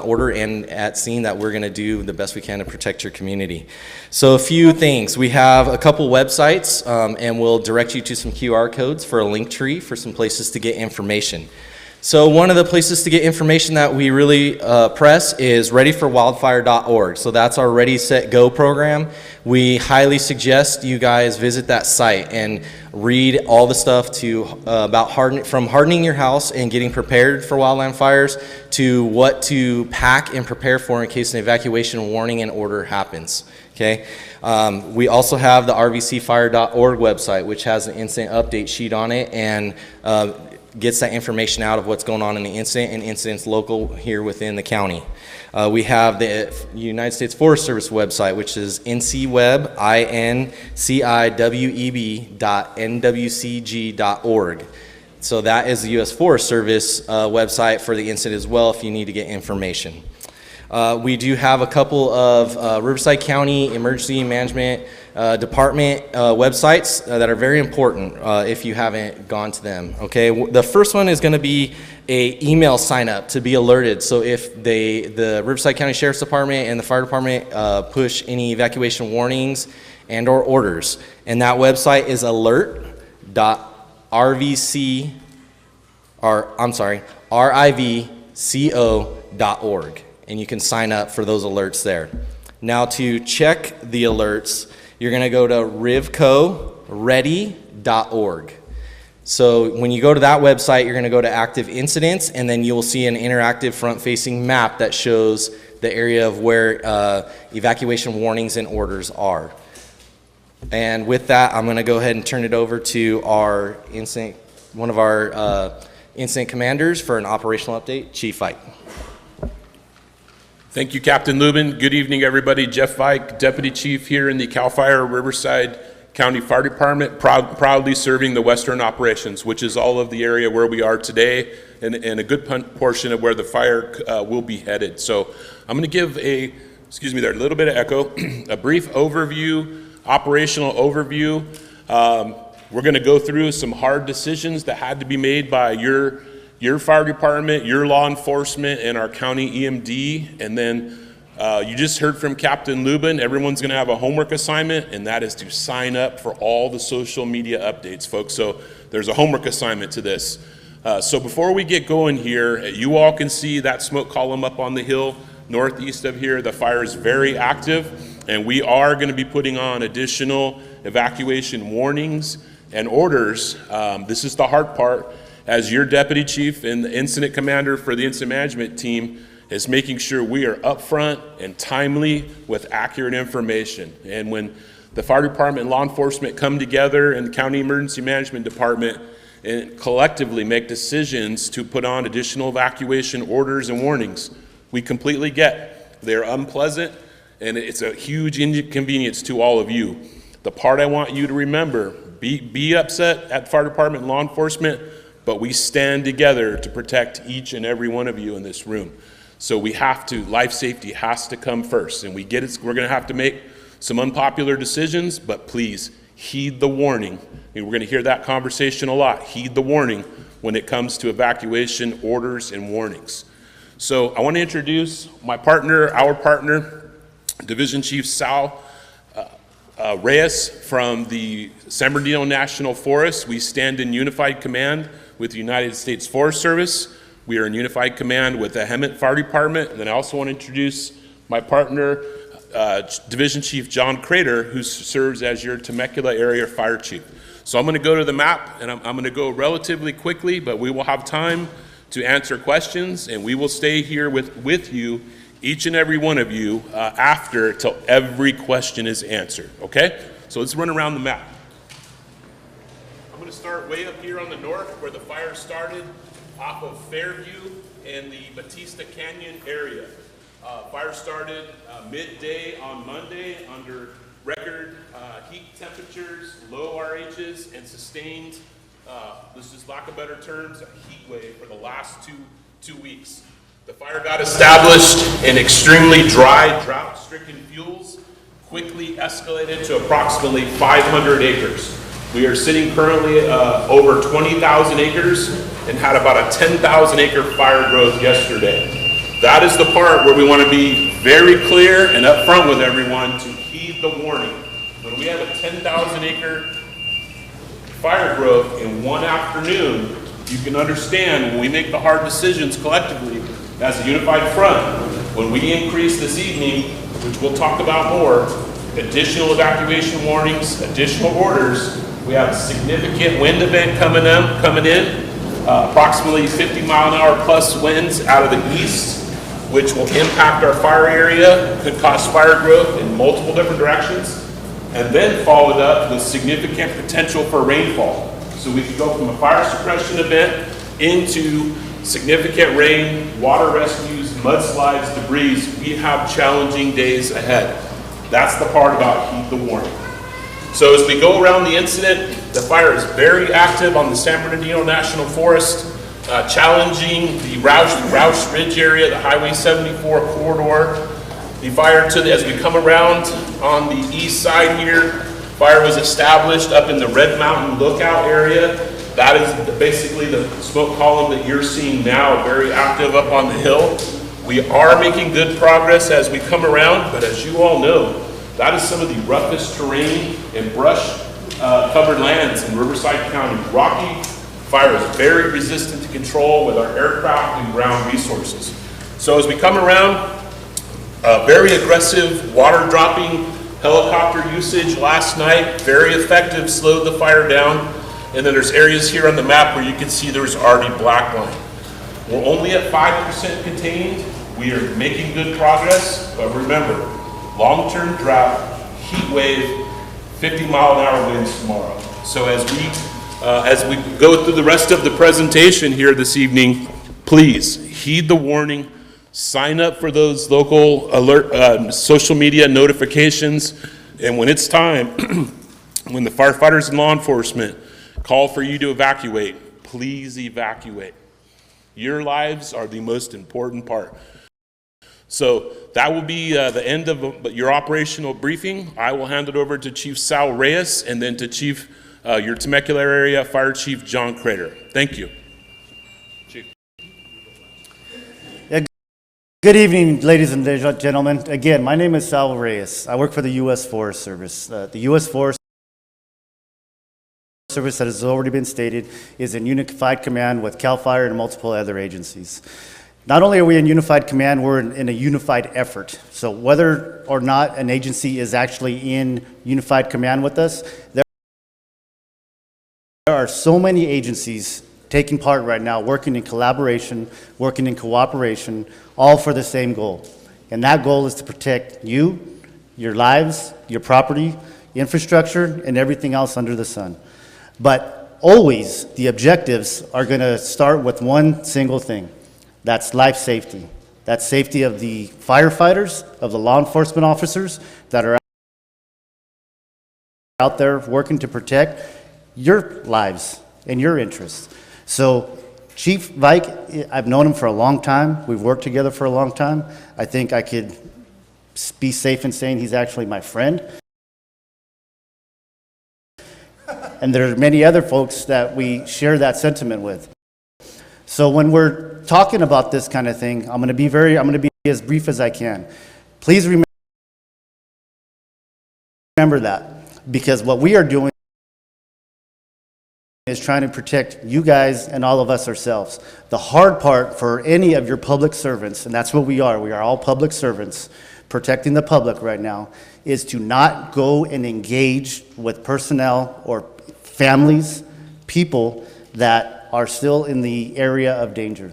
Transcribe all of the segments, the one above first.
order and at scene that we're going to do the best we can to protect your community. So a few things. We have a couple websites, and we'll direct you to some QR codes for a link tree for some places to get information. So one of the places to get information that we really press is readyforwildfire.org. So that's our Ready, Set, Go program. We highly suggest you guys visit that site and read all the stuff about hardening your house and getting prepared for wildland fires to what to pack and prepare for in case an evacuation warning and order happens. Okay. We also have the rvcfire.org website, which has an incident update sheet on it and gets that information out of what's going on in the incident and incidents local here within the county. We have the United States Forest Service website, which is ncweb, incweb.nwcg.org. So that is the U.S. Forest Service website for the incident as well if you need to get information. We do have a couple of Riverside County Emergency Management Department websites that are very important if you haven't gone to them. Okay, the first one is going to be a email sign up to be alerted. So if the Riverside County Sheriff's Department and the fire department push any evacuation warnings and or orders, and that website is rivco.org. And you can sign up for those alerts there. Now to check the alerts, you're going to go to rivcoready.org. So when you go to that website, you're going to go to active incidents, and then you'll see an interactive front-facing map that shows the area of where evacuation warnings and orders are. And with that, I'm going to go ahead and turn it over to one of our incident commanders for an operational update, Chief Ike. Thank you, Captain Lubin. Good evening, everybody. Jeff Vike, Deputy Chief here in the CAL FIRE Riverside County Fire Department, proudly serving the Western operations, which is all of the area where we are today and a good portion of where the fire will be headed. So I'm going to give a little bit of echo, a brief overview, operational overview. We're going to go through some hard decisions that had to be made by your fire department, your law enforcement, and our county EMD. And then you just heard from Captain Lubin. Everyone's going to have a homework assignment, and that is to sign up for all the social media updates, folks. So there's a homework assignment to this. So before we get going here, you all can see that smoke column up on the hill northeast of here. The fire is very active, and we are going to be putting on additional evacuation warnings and orders. This is the hard part. As your deputy chief and the incident commander for the incident management team is making sure we are upfront and timely with accurate information. And when the fire department and law enforcement come together in the county emergency management department and collectively make decisions to put on additional evacuation orders and warnings, we completely get they're unpleasant and it's a huge inconvenience to all of you. The part I want you to remember, be upset at the fire department and law enforcement, but we stand together to protect each and every one of you in this room. So we have to, life safety has to come first, and we get it. We're going to have to make some unpopular decisions, but please heed the warning. We're going to hear that conversation a lot. Heed the warning when it comes to evacuation orders and warnings. So I want to introduce our partner, Division Chief Sal Reyes from the San Bernardino National Forest. We stand in unified command with the United States Forest Service. We are in unified command with the Hemet Fire Department. And then I also want to introduce my partner, Division Chief John Crater, who serves as your Temecula Area Fire Chief. So I'm going to go to the map, and I'm going to go relatively quickly, but we will have time to answer questions, and we will stay here with you, each and every one of you, after till every question is answered, okay? So let's run around the map. I'm going to start way up here on the north where the fire started, off of Fairview and the Batista Canyon area. Fire started midday on Monday under record heat temperatures, low RHs, and sustained, this is lack of better terms, a heat wave for the last two weeks. The fire got established in extremely dry, drought-stricken fuels, quickly escalated to approximately 500 acres. We are sitting currently over 20,000 acres and had about a 10,000 acre fire growth yesterday. That is the part where we want to be very clear and upfront with everyone to heed the warning. When we have a 10,000 acre fire growth in one afternoon, you can understand when we make the hard decisions collectively as a unified front, when we increase this evening, which we'll talk about more, additional evacuation warnings, additional orders, we have a significant wind event coming in, approximately 50-mile-an-hour plus winds out of the east, which will impact our fire area, could cause fire growth in multiple different directions, and then followed up with significant potential for rainfall. So we could go from a fire suppression event into significant rain, water rescues, mudslides, debris. We have challenging days ahead. That's the part about heed the warning. So as we go around the incident, the fire is very active on the San Bernardino National Forest, challenging the Roush Ridge area, the Highway 74 corridor. The fire as we come around on the east side here, fire was established up in the Red Mountain Lookout area. That is basically the smoke column that you're seeing now, very active up on the hill. We are making good progress as we come around, but as you all know, that is some of the roughest terrain and brush covered lands in Riverside County. Rocky, fire is very resistant to control with our aircraft and ground resources. So as we come around, very aggressive water dropping helicopter usage last night, very effective, slowed the fire down. And then there's areas here on the map where you can see there's already black line. We're only at 5% contained. We are making good progress, but remember, long-term drought, heat wave, 50-mile-an-hour winds tomorrow. So as we go through the rest of the presentation here this evening, please heed the warning, sign up for those local alert, social media notifications, and when it's time, when the firefighters and law enforcement call for you to evacuate, please evacuate. Your lives are the most important part. So that will be the end of your operational briefing. I will hand it over to Chief Sal Reyes and then to Chief, your Temecula area Fire Chief John Crater. Thank you. Chief. Yeah, good evening, ladies and gentlemen. Again, my name is Sal Reyes. I work for the U.S. Forest Service. The U.S. Forest Service, that has already been stated, is in unified command with CAL FIRE and multiple other agencies. Not only are we in unified command, we're in a unified effort. So whether or not an agency is actually in unified command with us, there are so many agencies taking part right now, working in collaboration, working in cooperation, all for the same goal. And that goal is to protect you, your lives, your property, infrastructure, and everything else under the sun. But always, the objectives are going to start with one single thing. That's life safety. That's safety of the firefighters, of the law enforcement officers that are out there working to protect your lives and your interests. So Chief Vike, I've known him for a long time. We've worked together for a long time. I think I could be safe in saying he's actually my friend. And there are many other folks that we share that sentiment with. So when we're talking about this kind of thing, I'm going to be as brief as I can. Please remember that, because what we are doing is trying to protect you guys and all of us ourselves. The hard part for any of your public servants, and that's what we are all public servants, protecting the public right now, is to not go and engage with personnel or families, people that are still in the area of danger,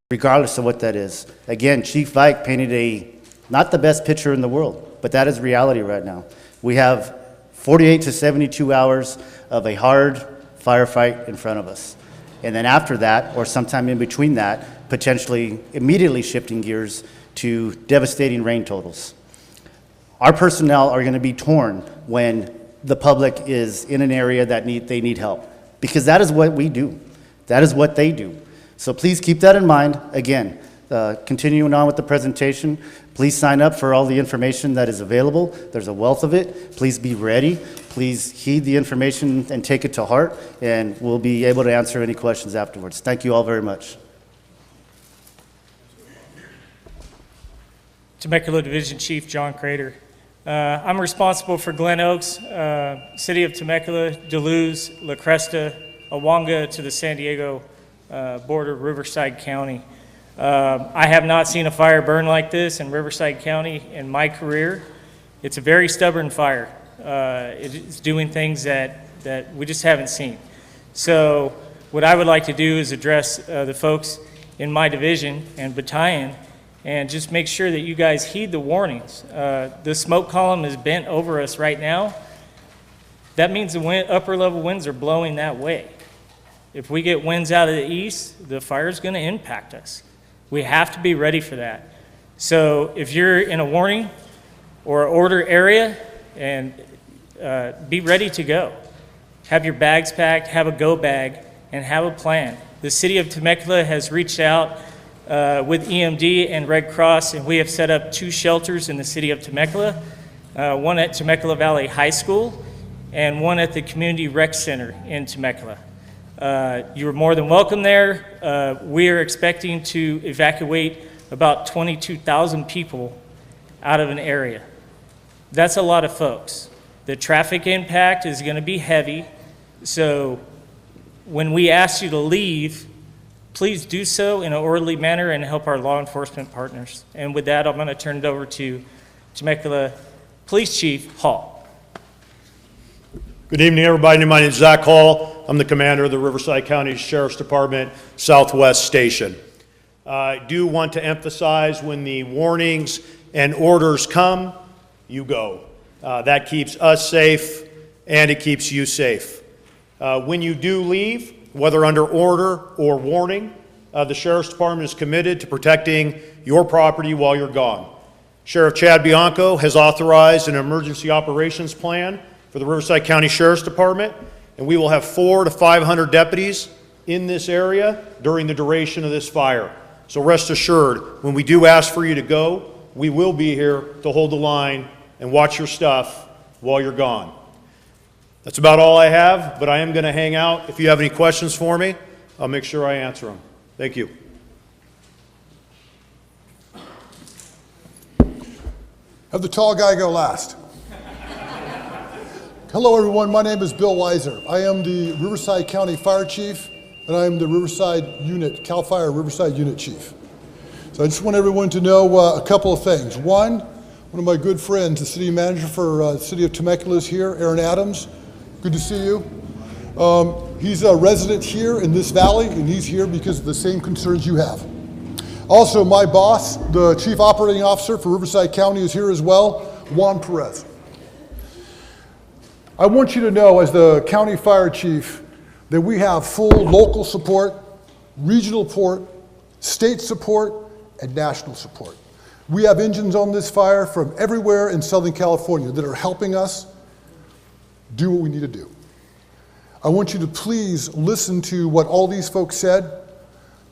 regardless of what that is. Again, Chief Vike painted not the best picture in the world, but that is reality right now. We have 48 to 72 hours of a hard firefight in front of us. And then after that, or sometime in between that, potentially immediately shifting gears to devastating rain totals. Our personnel are going to be torn when the public is in an area that they need help, because that is what we do. That is what they do. So please keep that in mind. Again, continuing on with the presentation, please sign up for all the information that is available. There's a wealth of it. Please be ready. Please heed the information and take it to heart, and we'll be able to answer any questions afterwards. Thank you all very much. Temecula Division Chief John Crater. I'm responsible for Glen Oaks, City of Temecula, Duluth, La Cresta, Awanga to the San Diego border, Riverside County. I have not seen a fire burn like this in Riverside County in my career. It's a very stubborn fire. It's doing things that we just haven't seen. So what I would like to do is address the folks in my division and battalion and just make sure that you guys heed the warnings. The smoke column is bent over us right now. That means the upper level winds are blowing that way. If we get winds out of the east, the fire is going to impact us. We have to be ready for that. So if you're in a warning or order area, and be ready to go. Have your bags packed, have a go bag, and have a plan. The City of Temecula has reached out with EMD and Red Cross, and we have set up 2 shelters in the City of Temecula, one at Temecula Valley High School and one at the Community Rec Center in Temecula. You're more than welcome there. We are expecting to evacuate about 22,000 people out of an area. That's a lot of folks. The traffic impact is going to be heavy, so when we ask you to leave, please do so in an orderly manner and help our law enforcement partners. And with that, I'm going to turn it over to Temecula Police Chief Hall. Good evening, everybody. My name is Zach Hall. I'm the commander of the Riverside County Sheriff's Department Southwest Station. I do want to emphasize when the warnings and orders come, you go. That keeps us safe and it keeps you safe. When you do leave, whether under order or warning, the Sheriff's Department is committed to protecting your property while you're gone. Sheriff Chad Bianco has authorized an emergency operations plan for the Riverside County Sheriff's Department, and we will have 400 to 500 deputies in this area during the duration of this fire. So rest assured, when we do ask for you to go, we will be here to hold the line and watch your stuff while you're gone. That's about all I have, but I am going to hang out. If you have any questions for me, I'll make sure I answer them. Thank you. Have the tall guy go last. Hello, everyone. My name is Bill Weiser. I am the Riverside County Fire Chief, and I am the Riverside Unit, CAL FIRE Riverside Unit Chief. So I just want everyone to know a couple of things. One of my good friends, the city manager for the city of Temecula is here, Aaron Adams. Good to see you. He's a resident here in this valley, and he's here because of the same concerns you have. Also, my boss, the Chief Operating Officer for Riverside County, is here as well, Juan Perez. I want you to know, as the County Fire Chief, that we have full local support, regional support, state support, and national support. We have engines on this fire from everywhere in Southern California that are helping us do what we need to do. I want you to please listen to what all these folks said.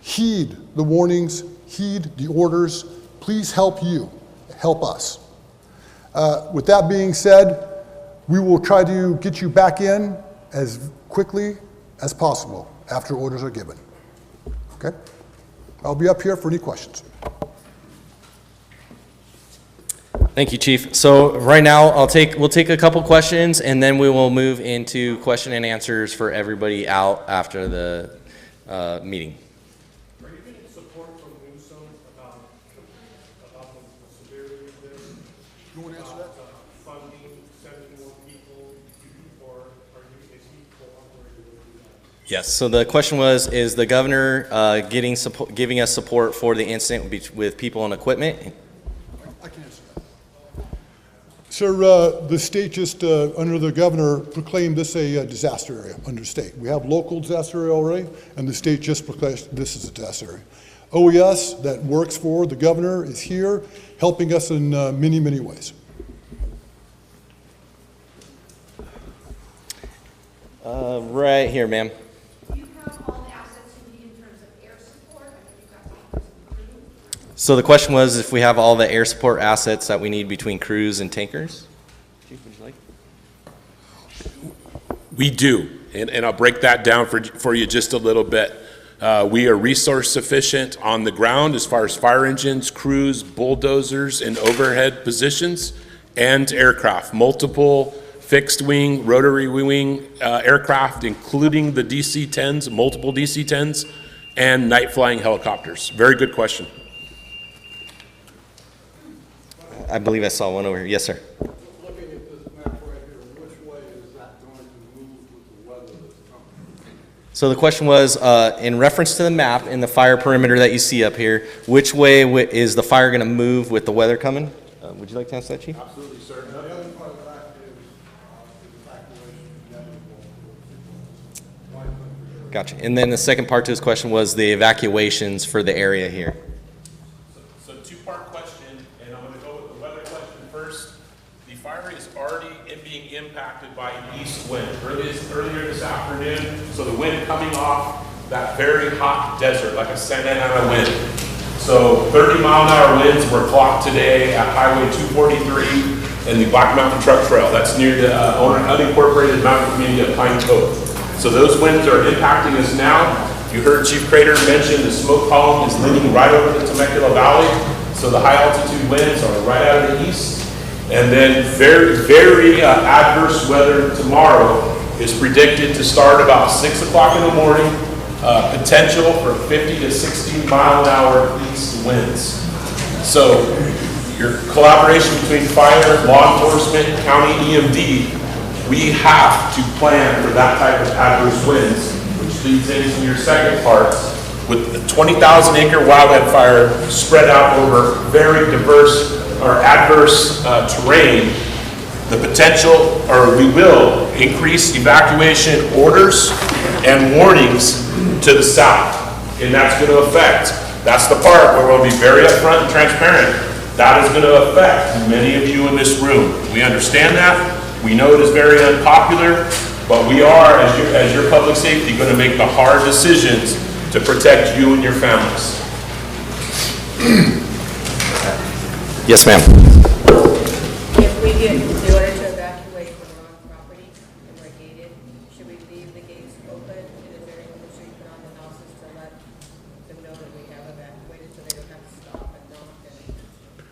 Heed the warnings, heed the orders. Please help you, help us. With that being said, we will try to get you back in as quickly as possible after orders are given. Okay? I'll be up here for any questions. Thank you, Chief. So right now, we'll take a couple questions, and then we will move into question and answers for everybody out after the meeting. Are you getting support from Newsom about the severity of this? You want to answer that? Funding, sending more people, or is he cooperating with that? Yes, so the question was, is the governor giving us support for the incident with people and equipment? I can answer that. Sir, the state just, under the governor, proclaimed this a disaster area under state. We have local disaster area already, and the state just proclaimed this is a disaster area. OES, that works for the governor, is here, helping us in many, many ways. Right here, ma'am. Do you have all the assets you need in terms of air support? I think you've got the crew. So the question was if we have all the air support assets that we need between crews and tankers? Chief, would you like? We do, and I'll break that down for you just a little bit. We are resource sufficient on the ground as far as fire engines, crews, bulldozers, and overhead positions, and aircraft. Multiple fixed wing, rotary wing aircraft, including the DC-10s, multiple DC-10s, and night flying helicopters. Very good question. I believe I saw one over here. Yes, sir. Looking at this map right here, which way is that going to move with the weather that's coming? So the question was, in reference to the map and the fire perimeter that you see up here, which way is the fire going to move with the weather coming? Would you like to answer that, Chief? Absolutely, sir. The other part of that is evacuation inevitable. Gotcha. And then the second part to his question was the evacuations for the area here. So two-part question, and I'm going to go with the weather question first. The fire is already being impacted by an east wind earlier this afternoon. So the wind coming off that very hot desert, like a Santa Ana wind. So 30-mile-an-hour winds were clocked today at Highway 243 and the Black Mountain Truck Trail. That's near the unincorporated mountain community of Pine Cove. So those winds are impacting us now. You heard Chief Crater mention the smoke column is leading right over the Temecula Valley. So the high altitude winds are right out of the east. And then very adverse weather tomorrow is predicted to start about 6 o'clock in the morning. Potential for 50 to 60 mile-an-hour east winds. So your collaboration between fire, law enforcement, county EMD, we have to plan for that type of adverse winds, which leads into your second part. With the 20,000-acre wildland fire spread out over very diverse or adverse terrain, the potential, or we will, increase evacuation orders and warnings to the south. And that's going to affect, that's the part where we'll be very upfront and transparent. That is going to affect many of you in this room. We understand that. We know it is very unpopular, but we are, as your public safety, going to make the hard decisions to protect you and your families. Yes, ma'am. If we get the order to evacuate from our own property and we're gated, should we leave the gates open? And is there anything that should be put on the houses to let them know that we have evacuated so they don't have to stop and knock and...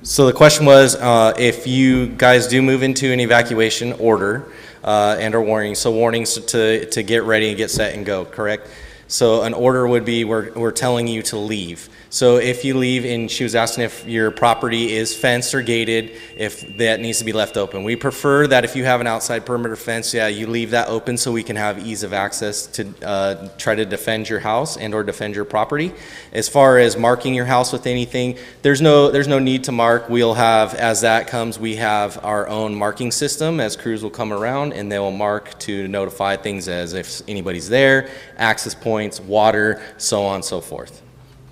So the question was, if you guys do move into an evacuation order and or warnings, so warnings to get ready and get set and go, correct? So an order would be we're telling you to leave. So if you leave, and she was asking if your property is fenced or gated, if that needs to be left open. We prefer that if you have an outside perimeter fence, yeah, you leave that open so we can have ease of access to try to defend your house and or defend your property. As far as marking your house with anything, there's no need to mark. We'll have, as that comes, we have our own marking system as crews will come around and they will mark to notify things as if anybody's there, access points, water, so on and so forth.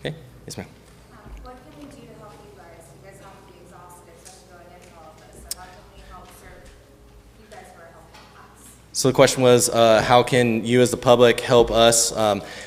Okay? Yes, ma'am. What can we do to help you guys? You guys have to be exhausted, especially going into all of this. So how can we help serve you guys who are helping us? So the question was, how can you as the public help us?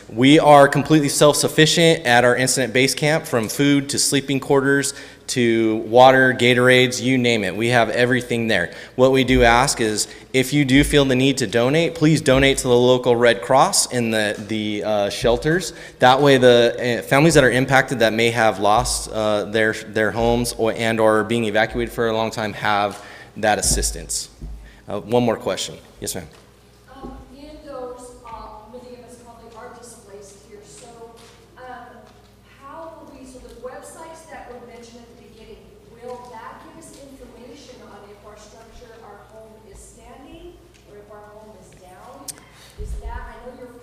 We are completely self-sufficient at our incident base camp, from food to sleeping quarters to water, Gatorades, you name it. We have everything there. What we do ask is, if you do feel the need to donate, please donate to the local Red Cross in the shelters. That way the families that are impacted that may have lost their homes or being evacuated for a long time have that assistance. One more question. Yes, ma'am. In those, many of us probably are displaced here, so how will we, so the websites that were mentioned at the beginning, will that give us information on if our structure, our home is standing, or if our home is down? Is that, I know you're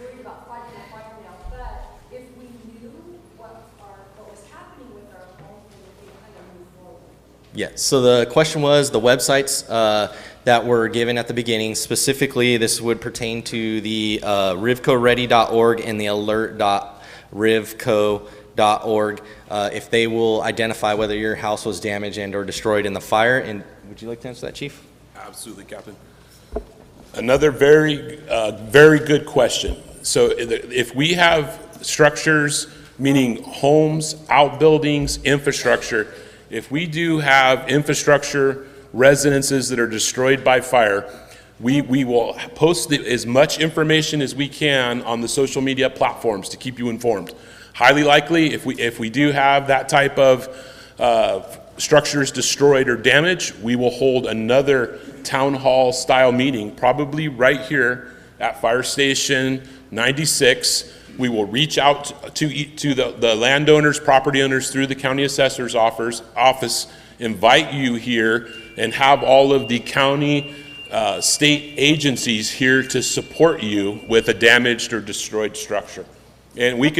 worried about fighting the fire now, but if we knew what was happening with our home, then we could kind of move forward. Yeah, so the question was the websites that were given at the beginning. Specifically, this would pertain to the rivcoready.org and the alert.rivco.org. If they will identify whether your house was damaged and or destroyed in the fire. And would you like to answer that, Chief? Absolutely, Captain. Another very good question. So if we have structures, meaning homes, outbuildings, infrastructure, if we do have infrastructure, residences that are destroyed by fire, We will post as much information as we can on the social media platforms to keep you informed. Highly likely, if we do have that type of structures destroyed or damaged, we will hold another town hall style meeting, probably right here at Fire Station 96. We will reach out to the landowners, property owners through the county assessor's office, invite you here, and have all of the county state agencies here to support you with a damaged or destroyed structure. And we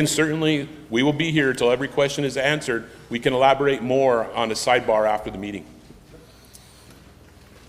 will be here till every question is answered. We can elaborate more on a sidebar after the meeting.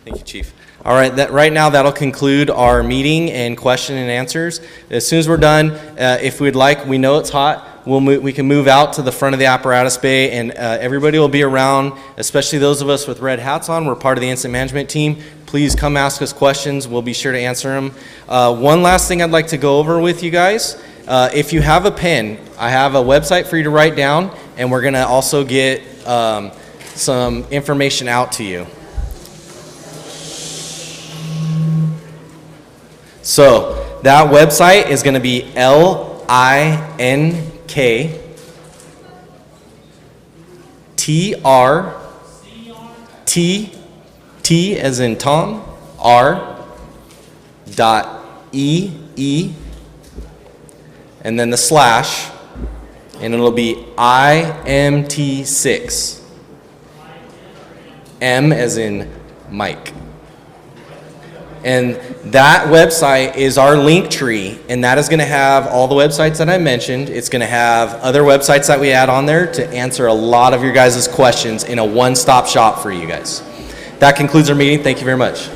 Thank you, Chief. All right, right now that'll conclude our meeting and question and answers. As soon as we're done, if we'd like, we know it's hot, we can move out to the front of the apparatus bay, and everybody will be around, especially those of us with red hats on. We're part of the incident management team. Please come ask us questions. We'll be sure to answer them. One last thing I'd like to go over with you guys. If you have a pen, I have a website for you to write down, and we're going to also get some information out to you. So that website is going to be LINKTRT as in Tom, R.ee, and then the slash, and it'll be IMT6, M as in Mike. And that website is our link tree, and that is going to have all the websites that I mentioned. It's going to have other websites that we add on there to answer a lot of your guys' questions in a one-stop shop for you guys. That concludes our meeting. Thank you very much.